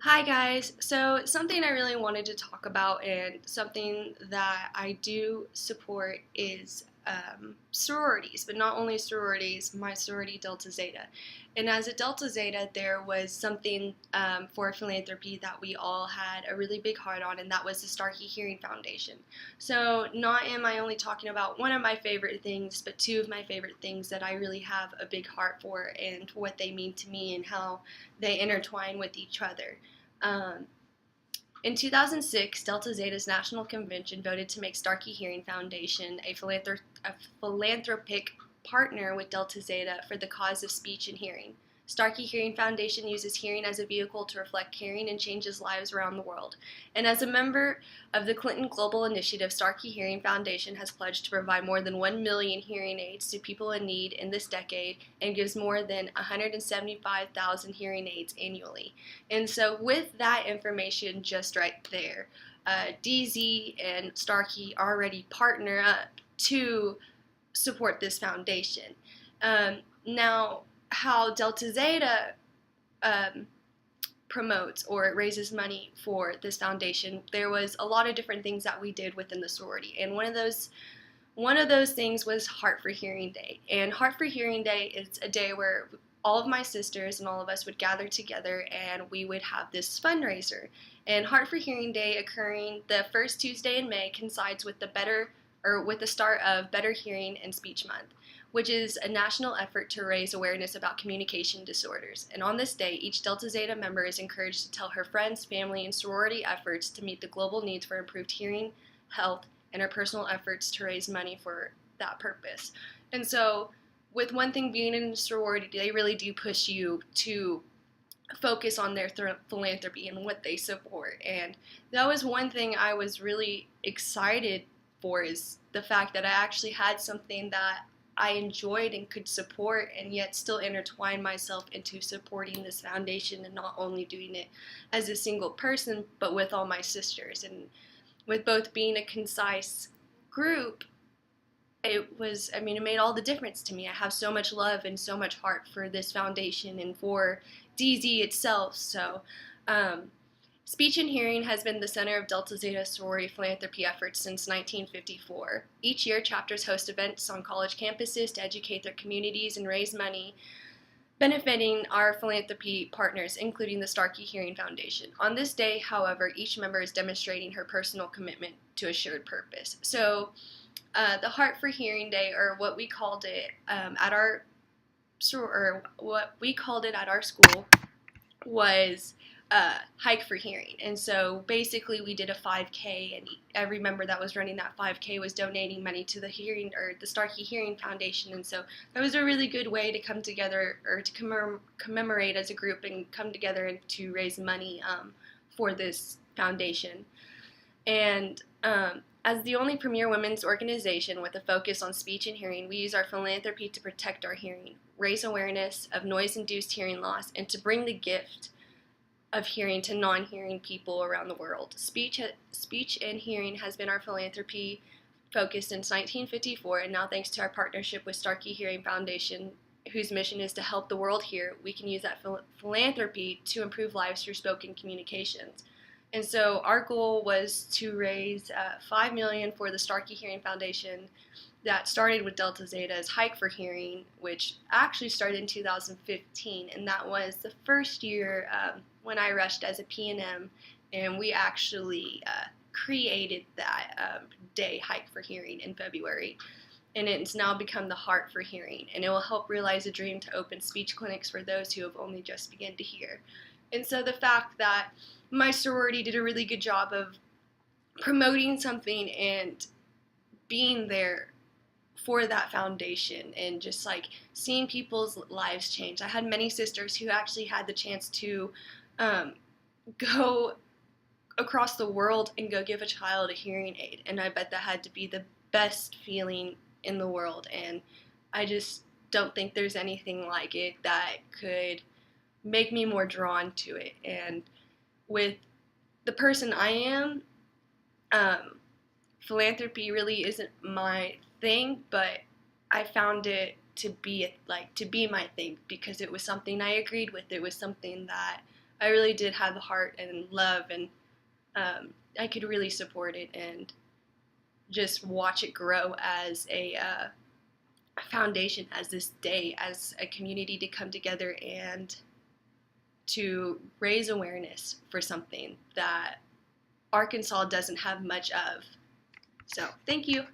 Hi guys. So something I really wanted to talk about and something that I do support is sororities, but not only sororities, my sorority Delta Zeta. And as a Delta Zeta, there was something for philanthropy that we all had a really big heart on, and that was the Starkey Hearing Foundation. So not am I only talking about one of my favorite things, but two of my favorite things that I really have a big heart for and what they mean to me and how they intertwine with each other. Um, in 2006, Delta Zeta's National Convention voted to make Starkey Hearing Foundation a philanthropic partner with Delta Zeta for the cause of speech and hearing. Starkey Hearing Foundation uses hearing as a vehicle to reflect caring and changes lives around the world. And as a member of the Clinton Global Initiative, Starkey Hearing Foundation has pledged to provide more than 1 million hearing aids to people in need in this decade and gives more than 175,000 hearing aids annually. And so, with that information just right there, DZ and Starkey already partner up to support this foundation. Now, how Delta Zeta um, promotes or raises money for this foundation, there was a lot of different things that we did within the sorority, and one of those things was Heart for Hearing Day. And Heart for Hearing Day is a day where all of my sisters and all of us would gather together and we would have this fundraiser. And Heart for Hearing Day, occurring the first Tuesday in May, coincides with the start of Better Hearing and Speech Month, which is a national effort to raise awareness about communication disorders. And on this day, each Delta Zeta member is encouraged to tell her friends, family, and sorority efforts to meet the global needs for improved hearing, health, and her personal efforts to raise money for that purpose. And so, with one thing being in a sorority, they really do push you to focus on their philanthropy and what they support. And that was one thing I was really excited for, is the fact that I actually had something that I enjoyed and could support, and yet still intertwine myself into supporting this foundation, and not only doing it as a single person, but with all my sisters. And with both being a concise group, it made all the difference to me. I have so much love and so much heart for this foundation and for DZ itself. So, um, speech and hearing has been the center of Delta Zeta sorority philanthropy efforts since 1954. Each year, chapters host events on college campuses to educate their communities and raise money benefiting our philanthropy partners, including the Starkey Hearing Foundation. On this day, however, each member is demonstrating her personal commitment to a shared purpose. So, the Heart for Hearing Day, or what we called it at our school, was Hike for Hearing. And so basically we did a 5K, and every member that was running that 5K was donating money to the Starkey Hearing Foundation. And so that was a really good way to come together, or to commemorate as a group and come together and to raise money for this foundation. And as the only premier women's organization with a focus on speech and hearing, we use our philanthropy to protect our hearing, raise awareness of noise-induced hearing loss, and to bring the gift of hearing to non-hearing people around the world. Speech and hearing has been our philanthropy focus since 1954, and now thanks to our partnership with Starkey Hearing Foundation, whose mission is to help the world hear, we can use that philanthropy to improve lives through spoken communications. And so our goal was to raise $5 million for the Starkey Hearing Foundation. That started with Delta Zeta's Hike for Hearing, which actually started in 2015, and that was the first year when I rushed as a P&M, and we actually created that day, Hike for Hearing, in February. And it's now become the Heart for Hearing, and it will help realize a dream to open speech clinics for those who have only just begun to hear. And so the fact that my sorority did a really good job of promoting something and being there for that foundation, and just like seeing people's lives change. I had many sisters who actually had the chance to go across the world and go give a child a hearing aid, and I bet that had to be the best feeling in the world. And I just don't think there's anything like it that could make me more drawn to it. And with the person I am, philanthropy really isn't my thing, but I found it to be my thing because it was something I agreed with. It was something that I really did have the heart and love, and I could really support it and just watch it grow as a foundation, as this day, as a community to come together and to raise awareness for something that Arkansas doesn't have much of. So, thank you.